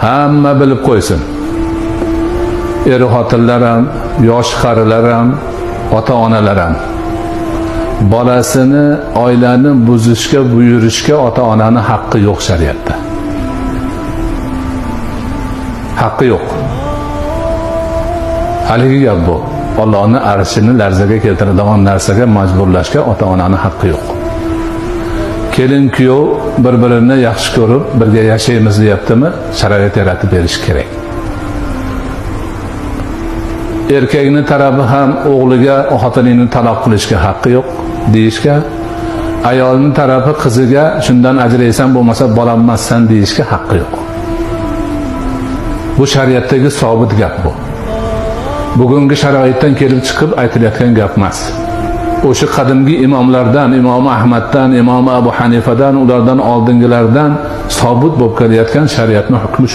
Hamma bilib qo'ysin. Er-xotinlar ham, yosh qarilar ham, ota-onalar ham. Bolasini, oilani buzishga, buyurishga ota-onani haqqi yo'q shariatda. Haqqi yo'q. Haligi gap bu. Allohning arshini larzaga keltiradigan narsaga majburlashga ota-onaning haqqi yo'q. Kelin kuyov bir-birini yaxshi ko'rib, birga yashaymiz deyaptimi? Sharoit yaratib berish kerak. Erkakning tarafi ham o'g'liga xotinini taloq qilishga haqqi yo'q deyishga, ayolning tarafi qiziga shundan ajraysan bo'lmasa bolanmassan deyishga haqqi yo'q. Bu shariatdagi sobit gap bu. Bugungi sharoitdan kelib chiqib aytilayotgan gap emas. O'sha qadimgi imomlardan, Imom Ahmaddan, Imom Abu Hanifadan, ulardan oldingilardan sobit bo'lib kelayotgan shariatning hukmi shu.